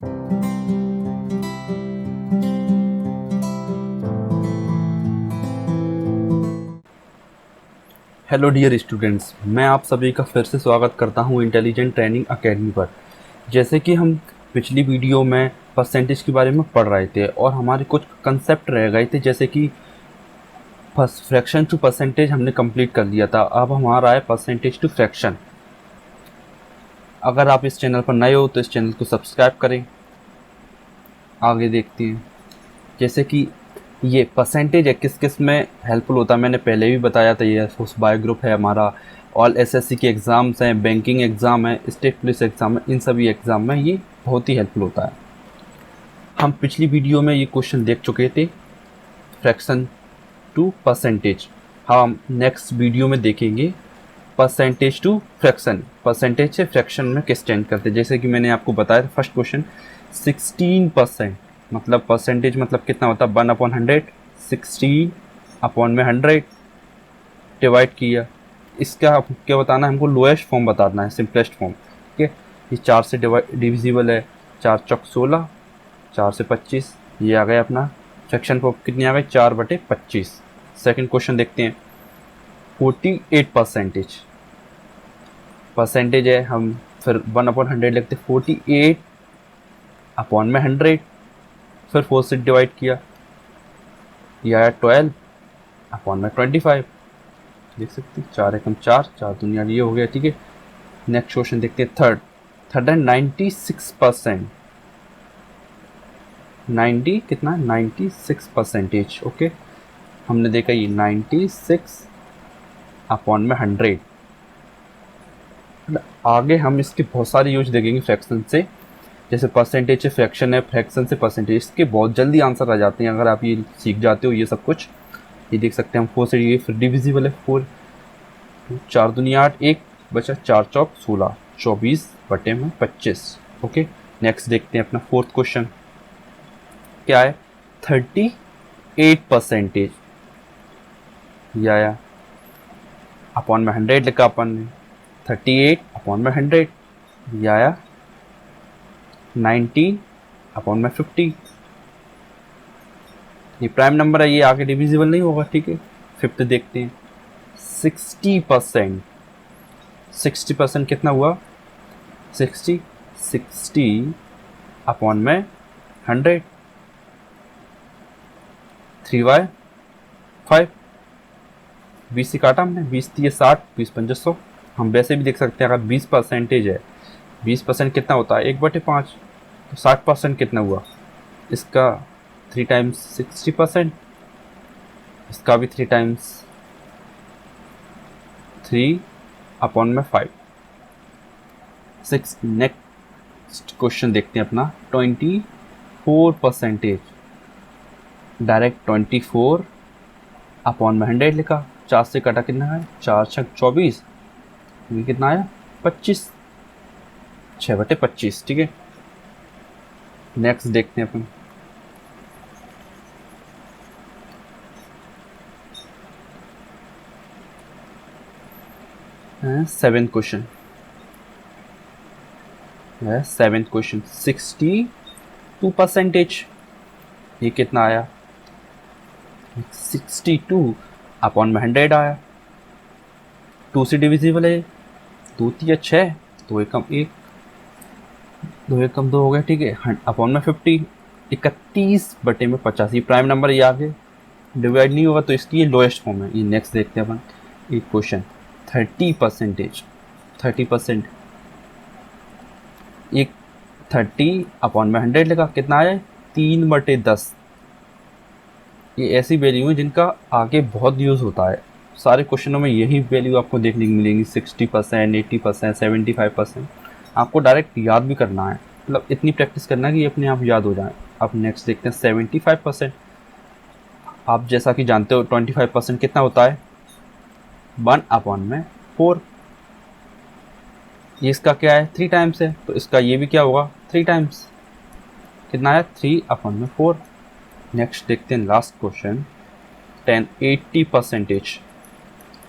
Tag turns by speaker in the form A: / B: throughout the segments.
A: Hello dear students, मैं आप सभी का फिर से स्वागत करता हूं इंटेलिजेंट ट्रेनिंग एकेडमी पर। जैसे कि हम पिछली वीडियो में परसेंटेज के बारे में पढ़ रहे थे और हमारे कुछ कंसेप्ट रह गए थे, जैसे कि फ्रैक्शन टू परसेंटेज हमने कंप्लीट कर लिया था। अब हमारा है परसेंटेज टू फ्रैक्शन। अगर आप इस चैनल पर नए हो तो इस चैनल को सब्सक्राइब करें। आगे देखते हैं, जैसे कि ये परसेंटेज है किस किस में हेल्पफुल होता है, मैंने पहले भी बताया था। ये उस बाय ग्रुप है हमारा, ऑल एसएससी के एग्ज़ाम्स हैं, बैंकिंग एग्ज़ाम है, स्टेट पुलिस एग्ज़ाम है, इन सभी एग्ज़ाम में ये बहुत ही हेल्पफुल होता है। हम पिछली वीडियो में ये क्वेश्चन देख चुके थे, फ्रैक्शन टू परसेंटेज। हम नेक्स्ट वीडियो में देखेंगे परसेंटेज टू फ्रैक्शन, परसेंटेज से फ्रैक्शन में किस चेंज करते हैं। जैसे कि मैंने आपको बताया था फर्स्ट क्वेश्चन 16%, मतलब परसेंटेज मतलब कितना होता है 1/100, 16 अपॉन में 100 डिवाइड किया। इसका क्या बताना है हमको, लोएस्ट फॉर्म बताना है, सिंपलेस्ट फॉर्म। ठीक है, ये 4 से डिविजिबल है, 4 चौक 16, 4 से 25, ये आ गया अपना फ्रैक्शन फॉर्म। कितनी आ गई 4/25। सेकेंड क्वेश्चन देखते हैं, 48% परसेंटेज है, हम फिर 1/100 लिखते, 48 अपॉन में 100, फिर 4 से डिवाइड किया, यह आया 12 अपॉन में 25। देख सकते हैं 4 एकम 4, 4 दुनिया ये हो गया। ठीक है, नेक्स्ट क्वेश्चन देखते हैं, थर्ड है 96%। 90 कितना 96%। ओके, हमने देखा ये 96 अपॉन में 100। आगे हम इसके बहुत सारे यूज देखेंगे फ्रैक्शन से, जैसे परसेंटेज से फ्रैक्शन है, फ्रैक्शन से परसेंटेज, इसके बहुत जल्दी आंसर आ जाते हैं अगर आप ये सीख जाते हो ये सब कुछ। ये देख सकते हैं हम 4 से, ये फिर डिविजिबल है 4, 4 दुनिया 8, 1 बचा, 4 चौक 16, 24/25। ओके, नेक्स्ट देखते हैं अपना फोर्थ क्वेश्चन क्या है, 38%। ये आया अपॉन में 100 लिखा अपन ने, 38 अपॉन में 100, ये आया 19 अपॉन में 50। ये प्राइम नंबर है, ये आगे डिविजिबल नहीं होगा। ठीक है, फिफ्थ देखते हैं, 60%। 60% कितना हुआ 60 अपॉन में 100, 3/5। 20 से काटा हमने, 20 ये 60, 20 100। हम वैसे भी देख सकते हैं अगर 20% है, 20% कितना होता है 1/5, तो 60% कितना हुआ, इसका 3 टाइम्स 60%, इसका भी 3 टाइम्स 3 अपॉन में 5। 6 नेक्स्ट क्वेश्चन देखते हैं अपना 24%। डायरेक्ट 24 अपॉन में 100 लिखा, 4 से कटा कितना है, 4 छक 24, ये कितना आया 25, 6/25। ठीक है, नेक्स्ट देखते हैं अपन, सेवेंथ क्वेश्चन है, 62%। ये कितना आया 62 अपॉन में 100 आया, 2 से डिविजिबल है, 2 3 6, 2 एकम 1, 2 एकम 2 हो गया। ठीक है, अपॉन में 50, 31/50। ये प्राइम नंबर, ये आगे डिवाइड नहीं होगा तो इसकी ये लोएस्ट फॉर्म है। ये नेक्स्ट देखते हैं अपन, एक क्वेश्चन 30%। 30% एक 30 अपॉन में 100 लगा, कितना आया 3/10। ये ऐसी वैल्यू है जिनका आगे बहुत यूज़ होता है, सारे क्वेश्चनों में यही वैल्यू आपको देखने को मिलेंगी, 60%, 80%, 75%। आपको डायरेक्ट याद भी करना है, मतलब इतनी प्रैक्टिस करना है कि अपने आप याद हो जाए। अब नेक्स्ट देखते हैं 75%। आप जैसा कि जानते हो 25% कितना होता है 1/4। ये इसका क्या है 3 टाइम्स है, तो इसका ये भी क्या होगा 3 टाइम्स, कितना है 3/4। नेक्स्ट देखते हैं लास्ट क्वेश्चन 80%।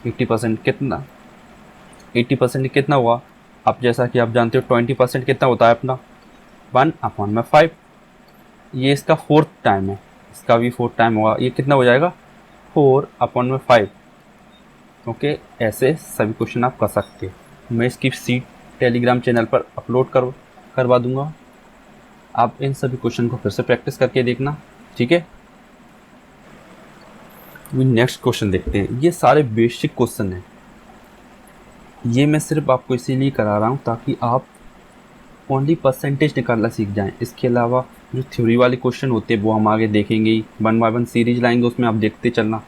A: 80% कितना, 80% कितना हुआ, अब जैसा कि आप जानते हो 20% कितना होता है अपना 1/5। ये इसका 4th टाइम है, इसका भी 4th टाइम होगा, ये कितना हो जाएगा 4/5। ओके, ऐसे सभी क्वेश्चन आप कर सकते हो। मैं इसकी सीट टेलीग्राम चैनल पर अपलोड करवा दूंगा, आप इन सभी क्वेश्चन को फिर से प्रैक्टिस करके देखना, ठीक है। नेक्स्ट क्वेश्चन देखते हैं। ये सारे बेसिक क्वेश्चन हैं, ये मैं सिर्फ आपको इसीलिए करा रहा हूँ ताकि आप ओनली परसेंटेज निकालना सीख जाएं। इसके अलावा जो थ्योरी वाले क्वेश्चन होते हैं वो हम आगे देखेंगे ही, 1 बाय 1 सीरीज लाएंगे, उसमें आप देखते चलना।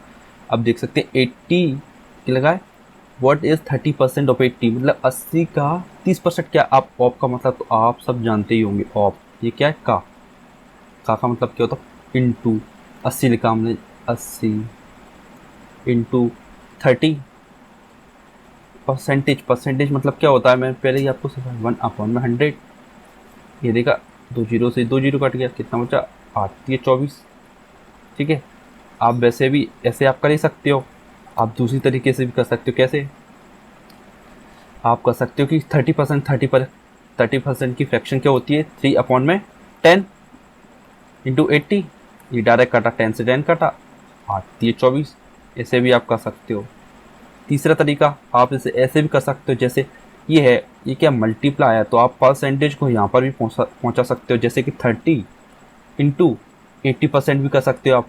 A: अब देख सकते हैं 80 क्या लगाए, व्हाट इज़ 30% ऑफ 80, मतलब 80 का 30% क्या, आप ऑफ का मतलब तो आप सब जानते ही होंगे। ऑफ ये क्या है, का मतलब क्या होता है, इंटू 80 लिखा हमने, 80 इंटू 30। परसेंटेज मतलब क्या होता है, मैं पहले ही आपको 1/100। ये देखा 2 जीरो से 2 जीरो कट गया, कितना बचा 8 ये 24, ठीक है। आप वैसे भी ऐसे आप कर ही सकते हो, आप दूसरी तरीके से भी कर सकते हो। कैसे आप कर सकते हो कि 30% की फ्रैक्शन क्या होती है, 3/10 इंटू 80, ये डायरेक्ट काटा, 10 से 10 काटा, 8 ये 24, ऐसे भी आप कर सकते हो। तीसरा तरीका आप इसे ऐसे भी कर सकते हो, जैसे ये है, ये क्या मल्टीप्लाई है, तो आप परसेंटेज को यहाँ पर भी पहुँचा सकते हो, जैसे कि 30 इंटू 80% भी कर सकते हो आप।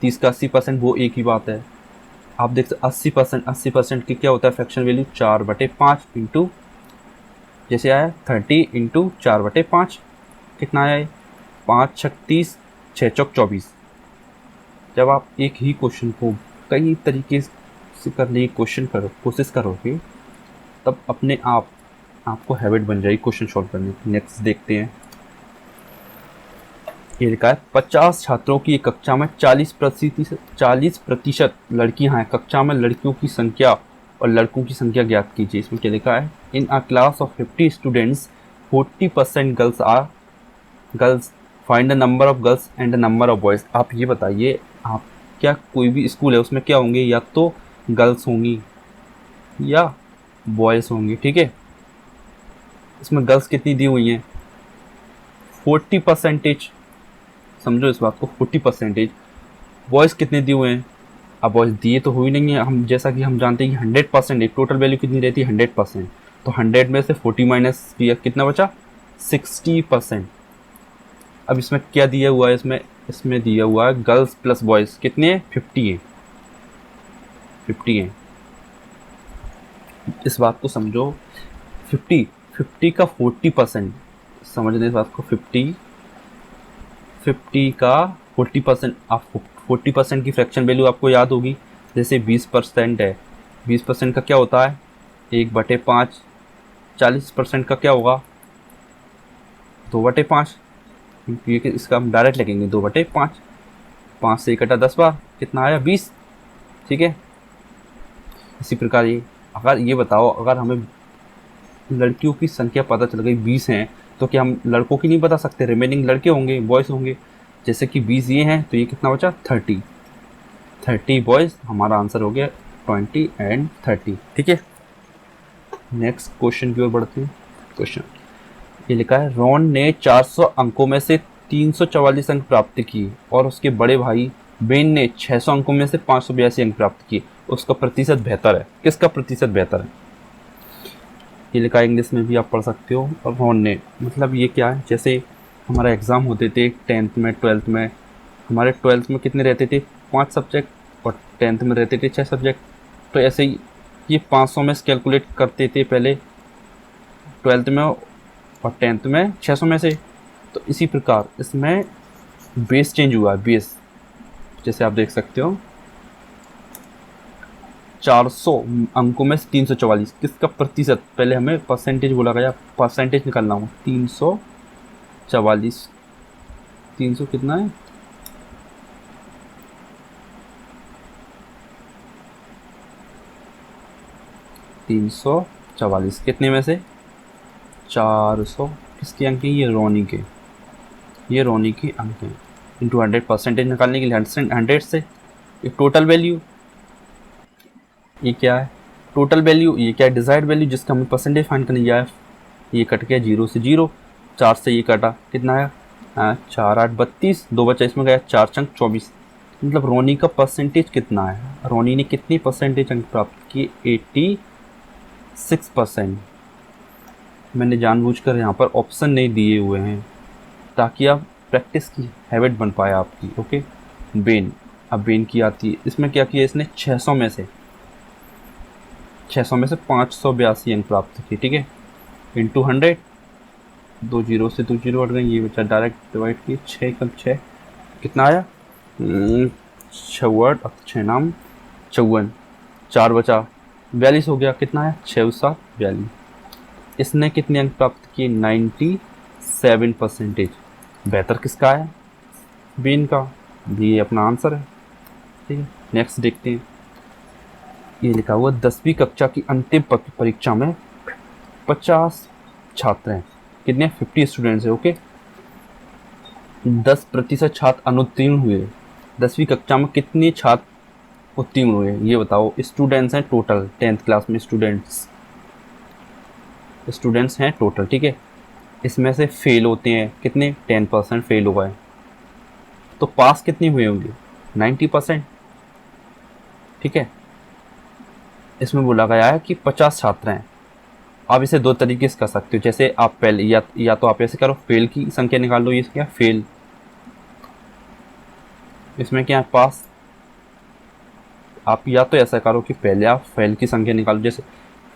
A: 30 का 80% वो एक ही बात है। आप देख सकते 80% की क्या होता है फ्रैक्शन वैल्यू, 4/5 इंटू, जैसे आया 30 इंटू 4/5, कितना आया है 5 छक 30, 6 चौक 24। जब आप एक ही क्वेश्चन को कई तरीके से करने की कोशिश करोगे, तब अपने आपको हैबिट बन जाएगी क्वेश्चन सॉल्व करने की। नेक्स्ट देखते हैं, ये लिखा है 50 छात्रों की एक कक्षा में 40% लड़कियां हैं, कक्षा में लड़कियों की संख्या और लड़कों की संख्या ज्ञात कीजिए। इसमें क्या लिखा है, in a class of 50 students 40% girls are girls, find the number of girls and the number of boys. आप ये बताइए, आप क्या कोई भी स्कूल है उसमें क्या होंगे, या तो गर्ल्स होंगी या बॉयज़ होंगे, ठीक है। इसमें गर्ल्स कितनी दी हुई हैं, 40%, समझो इस बात को, 40%। बॉयज़ कितने दिए हुए हैं, अब बॉयज़ दिए तो हुई नहीं है, हम जैसा कि हम जानते हैं कि 100% टोटल वैल्यू कितनी रहती है 100%, तो 100 में से 40 माइनस किया, कितना बचा 60%। अब इसमें क्या दिया हुआ है, इसमें दिया हुआ है गर्ल्स प्लस बॉयज़ कितने हैं, 50 हैं, 50 हैं। इस बात को समझो, 50 का 40%, समझने इस बात को, 50 का 40%, आप 40% की फ्रैक्शन वैल्यू आपको याद होगी, जैसे 20% है, 20% का क्या होता है 1/5, 40% का क्या होगा 2/5, ये इसका हम डायरेक्ट लिखेंगे 2/5, 5 से कटा 10 बार, कितना आया 20, ठीक है। इसी प्रकार ये, अगर ये बताओ, अगर हमें लड़कियों की संख्या पता चल गई 20 हैं, तो क्या हम लड़कों की नहीं बता सकते, रिमेनिंग लड़के होंगे, बॉयज़ होंगे। जैसे कि 20 ये हैं, तो ये कितना बचा 30 बॉयज़, हमारा आंसर हो गया 20 एंड 30, ठीक है। नेक्स्ट क्वेश्चन की ओर बढ़ते हैं। क्वेश्चन ये लिखा है, रॉन ने 400 अंकों में से 344 अंक प्राप्त किए और उसके बड़े भाई बेन ने 600 अंकों में से 582 अंक प्राप्त किए, उसका प्रतिशत बेहतर है, किसका प्रतिशत बेहतर है। ये लिखा है, इंग्लिश में भी आप पढ़ सकते हो। और रॉन ने मतलब ये क्या है, जैसे हमारा एग्ज़ाम होते थे 10th में 12th में, हमारे 12th में कितने रहते थे 5 सब्जेक्ट और 10th में रहते थे 6 सब्जेक्ट, तो ऐसे ही ये 500 में कैलकुलेट करते थे पहले 12th में और 10th में 600 में से। तो इसी प्रकार इसमें बेस चेंज हुआ है, बेस, जैसे आप देख सकते हो 400 अंकों में 344, किसका प्रतिशत, पहले हमें परसेंटेज बोला गया, परसेंटेज निकालना हो, 344, 300 कितना है 344, कितने में से 400, किसके अंक हैं, ये रोनी के अंक हैं, इंटू 100, परसेंटेज निकालने के लिए 100 से, ये टोटल वैल्यू, ये क्या है टोटल वैल्यू, ये क्या है डिजायर्ड वैल्यू जिसका हमें परसेंटेज फाइंड करने जाए, ये कट गया 0 से 0, 4 से ये काटा, कितना आया? 4 8 32, 2 बचा इसमें गया, 4 चंक 24। मतलब रोनी का परसेंटेज कितना है? रोनी ने कितनी परसेंटेज अंक प्राप्त किए? 86%। मैंने जानबूझकर यहाँ पर ऑप्शन नहीं दिए हुए हैं ताकि आप प्रैक्टिस की हैबिट बन पाए आपकी। ओके, बेन, अब बेन की आती है। इसमें क्या किया इसने? 600 में से 582 अंक प्राप्त किए, ठीक है, इंटू 100, 2 जीरो से 2 जीरो हट गए, ये बचा, डायरेक्ट डिवाइड किए, 6 कम 6 कितना आया? 56, अब 6 नाम 54, 4 बचा 42 हो गया, कितना आया? 6 7 42। इसने कितने अंक प्राप्त किए? 97%। बेहतर किसका है? बीन का। ये अपना आंसर है, ठीक है। नेक्स्ट देखते हैं, ये लिखा हुआ 10वीं कक्षा की अंतिम परीक्षा में 50 छात्र हैं, कितने? 50 स्टूडेंट्स है। ओके, 10% छात्र अनुत्तीर्ण हुए। 10वीं कक्षा में कितने छात्र उत्तीर्ण हुए ये बताओ। स्टूडेंट्स हैं टोटल, 10th क्लास में स्टूडेंट्स हैं टोटल, ठीक है। इसमें से फेल होते हैं कितने? 10% फेल हो गए, तो पास कितने हुए होंगे? 90%, ठीक है। इसमें बोला गया है कि 50 छात्र हैं। आप इसे दो तरीके से कर सकते हो, जैसे आप पहले या तो आप ऐसे करो, फेल की संख्या निकाल लो, ये क्या फेल, इसमें क्या है पास। आप या तो ऐसा करो कि पहले आप फेल की संख्या निकालो, जैसे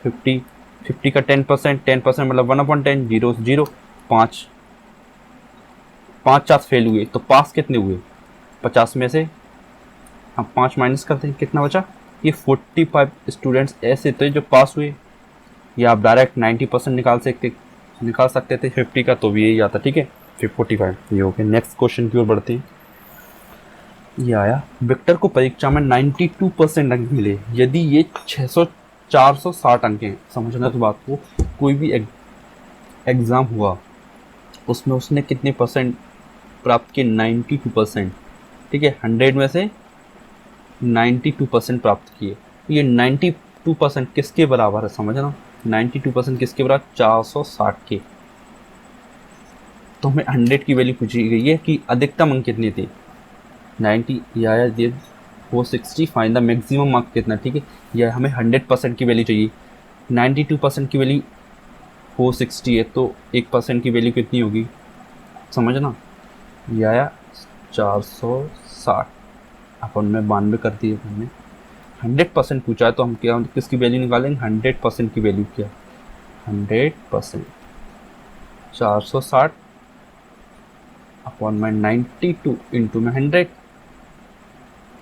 A: 50 का 10% मतलब 1/10, 0 0, 5 चार फेल हुए, तो पास कितने हुए? 50 में से हम 5 माइनस करते हैं, कितना बचा? ये 45 स्टूडेंट्स ऐसे थे जो पास हुए। या आप डायरेक्ट 90% निकाल सकते थे 50 का, तो भी यही आता, ठीक है, फिर 45। ये हो गया। नेक्स्ट क्वेश्चन की ओर बढ़ते हैं। ये आया, विक्टर को परीक्षा में 92% अंक मिले यदि ये 460 अंक हैं। समझना तो बात को, कोई भी एग्ज़ाम हुआ उसमें उसने कितने परसेंट प्राप्त किए? 92%, ठीक है। 100 में से 92% प्राप्त किए। ये 92% किसके बराबर है? समझना, 92% किसके बराबर? 460 के। तो हमें 100 की वैल्यू पूछी गई है कि अधिकतम अंक कितने थे? 90 या 460, फाइंड द मैक्सिमम मार्क कितना, ठीक है। या हमें 100% की वैल्यू चाहिए। 92% की वैल्यू 460 है, तो 1% की वैल्यू कितनी होगी? समझना, ये आया 460 अपन में 92 कर दिए हमने। 100% पूछा है तो हम क्या किसकी वैल्यू निकालेंगे? 100% की वैल्यू क्या? 100%, 460 अपॉन में 92 इंटू में 100,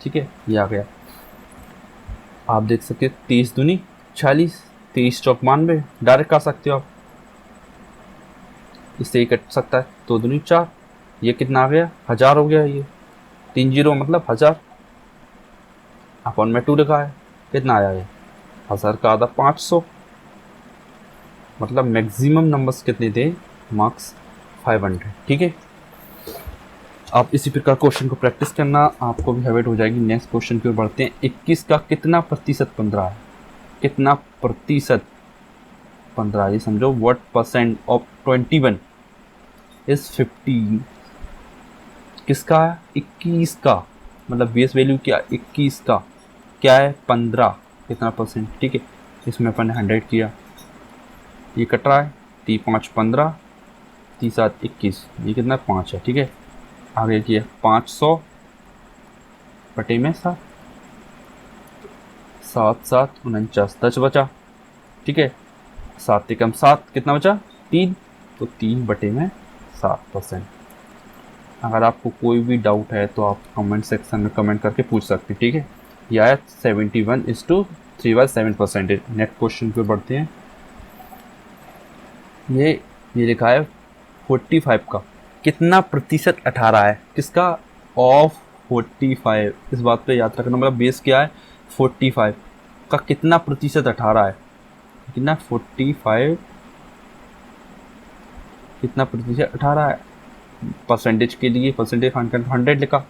A: ठीक है, ये आ गया। आप देख सकते हैं 30 दूनी 40, 23 चौक 92, डायरेक्ट कर सकते हो आप, इससे ही कट सकता है। 2 दूनी 4, ये कितना आ गया? 1000 हो गया। ये 3 जीरो मतलब 1000, अपॉन में 2 लिखा है, कितना आया ये? 1000 का आधा 500, मतलब मैक्सिमम नंबर्स कितने थे? मार्क्स 500, ठीक है। आप इसी प्रकार क्वेश्चन को प्रैक्टिस करना, आपको भी हैबिट हो जाएगी। नेक्स्ट क्वेश्चन की ओर बढ़ते हैं। 21 का कितना प्रतिशत 15 है? कितना प्रतिशत 15? ये समझो, व्हाट परसेंट ऑफ 21 इज 15? किसका है? 21 का, मतलब बेस वैल्यू क्या? 21 का क्या है? 15, कितना परसेंट, ठीक है। इसमें अपन ने 100 किया, ये कट रहा है, 3 5 15, 3 7 21, ये कितना? 5 है, ठीक है। आगे किया 500 बटे में 7, 7 7 49, 10 बचा, ठीक है। 7 से कम 7, कितना बचा? 3, तो 3 बटे में 7%। अगर आपको कोई भी डाउट है तो आप कमेंट सेक्शन में कमेंट करके पूछ सकते हैं, ठीक है। यह है 71:3/7%। नेक्स्ट क्वेश्चन पे बढ़ते हैं। ये लिखा है 45 का कितना प्रतिशत 18 है? किसका? ऑफ 45। इस बात पे याद रखना, मतलब बेस क्या है? 45 का कितना प्रतिशत 18 है? कितना? 45 कितना प्रतिशत 18 है? परसेंटेज के लिए परसेंटेज 100 लिखा,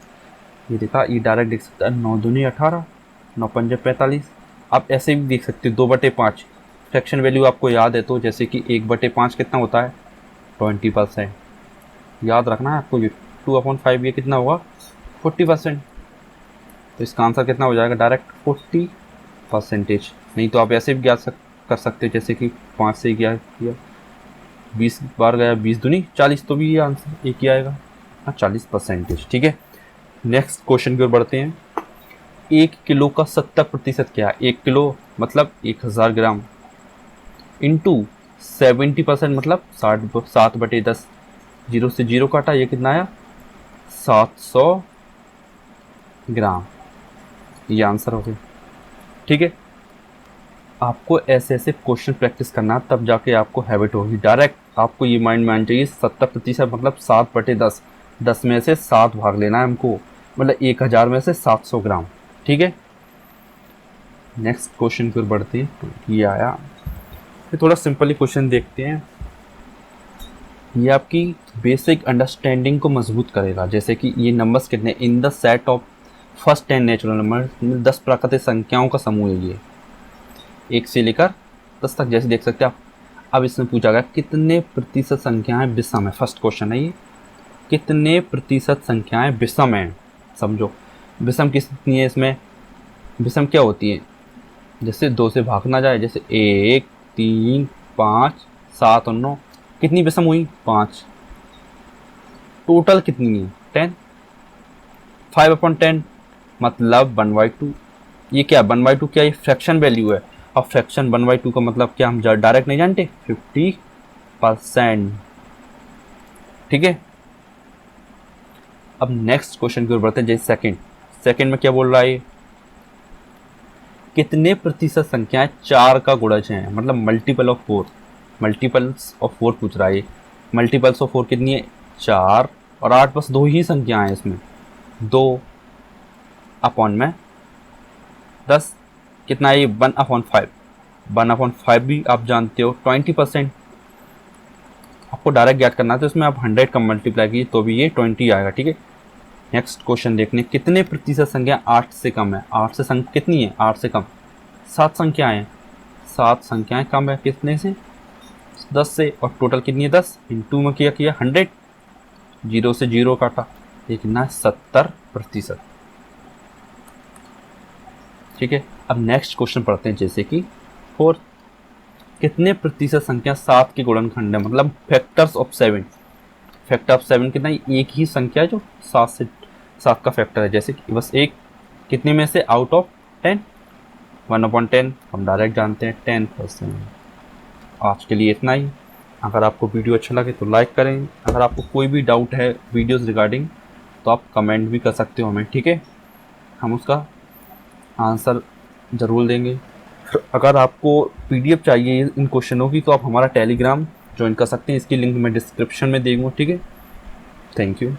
A: ये लिखा, ये डायरेक्ट देख सकता है। 9 दूनी 18, 9 पंजे 45। आप ऐसे भी देख सकते हो 2/5 फ्रैक्शन वैल्यू आपको याद है तो, जैसे कि 1/5 कितना होता है? 20%। याद रखना है आपको, ये 2/5 ये कितना होगा 40%। तो इसका आंसर कितना हो जाएगा डायरेक्ट 40%। नहीं तो आप ऐसे भी कर सकते हो, जैसे कि 5 से क्या किया 20 बार गया 20 दूनी 40, तो भी ये आंसर एक ही आएगा। हाँ 40%। ठीक है, नेक्स्ट क्वेश्चन की ओर बढ़ते हैं। 1 किलो का 70% क्या है? 1 किलो मतलब 1000 ग्राम इंटू 70% मतलब 7/10। 0 से 0 काटा, ये कितना आया 700 ग्राम। ये आंसर हो गया। ठीक है, आपको ऐसे ऐसे क्वेश्चन प्रैक्टिस करना, तब जाके आपको हैबिट होगी। डायरेक्ट आपको ये माइंड में आना चाहिए 70% मतलब 7/10। 10 में से 7 भाग लेना है हमको, मतलब 1000 में से 700 ग्राम। ठीक है, नेक्स्ट क्वेश्चन की ओर बढ़ते हैं। ये आया, ये थोड़ा सिंपल ही क्वेश्चन देखते हैं। ये आपकी बेसिक अंडरस्टैंडिंग को मजबूत करेगा। जैसे कि ये नंबर्स कितने, in the set of first 10 natural number, 10 प्राकृतिक संख्याओं का समूह है ये, 1 से लेकर 10 तक। जैसे देख सकते हैं आप। अब इसमें पूछा गया कितने प्रतिशत संख्याएं विषम है। फर्स्ट क्वेश्चन है ये, कितने प्रतिशत संख्याएं विषम हैं। समझो विषम कितनी है इसमें, विषम क्या होती है, जैसे 2 से भाग ना जाए, जैसे 1 3 5 7 और 9, कितनी विषम हुई 5। टोटल कितनी है 10, 5/10 मतलब 1/2। ये क्या 1/2 क्या, ये फ्रैक्शन वैल्यू है। और फ्रैक्शन 1/2 का मतलब क्या हम डायरेक्ट नहीं जानते, 50%। ठीक है, अब नेक्स्ट क्वेश्चन की ओर बढ़ते हैं। जैसे सेकंड में क्या बोल रहा है, कितने प्रतिशत संख्याएं 4 का गुणज हैं, मतलब मल्टीपल ऑफ 4। मल्टीपल्स ऑफ 4 पूछ रहा है। मल्टीपल्स ऑफ 4 कितनी है 4 और 8, बस 2 ही संख्याएं हैं इसमें। 2/10 कितना है, 1/5। 1/5 भी आप जानते हो 20%। आपको डायरेक्ट याद करना है, तो इसमें आप 100 का मल्टीप्लाई कीजिए तो भी ये 20 आएगा। ठीक है, नेक्स्ट क्वेश्चन देखने, कितने प्रतिशत संख्या 8 से कम है। 8 से संख्या कितनी है, 8 से कम 7 संख्याएं हैं। 7 संख्याएं कम है कितने से, 10 से। और टोटल कितनी है 10, इंटू में किया 100, 0 से 0 काटा, ये कितना है 70%। ठीक है, अब नेक्स्ट क्वेश्चन पढ़ते हैं। जैसे कि 4, कितने प्रतिशत संख्या 7 के गुणनखंड है, मतलब फैक्टर्स ऑफ 7। फैक्टर ऑफ 7 कितना, एक ही संख्या है जो 7 का फैक्टर है। जैसे कि बस एक, कितने में से, आउट ऑफ 10, 1/10 हम डायरेक्ट जानते हैं 10%। आज के लिए इतना ही। अगर आपको वीडियो अच्छा लगे तो लाइक करें। अगर आपको कोई भी डाउट है वीडियोस रिगार्डिंग तो आप कमेंट भी कर सकते हो हमें। ठीक है, हम उसका आंसर ज़रूर देंगे। अगर आपको PDF चाहिए इन क्वेश्चनों की तो आप हमारा टेलीग्राम ज्वाइन कर सकते हैं। इसकी लिंक मैं डिस्क्रिप्शन में दूँगा। ठीक है, थैंक यू।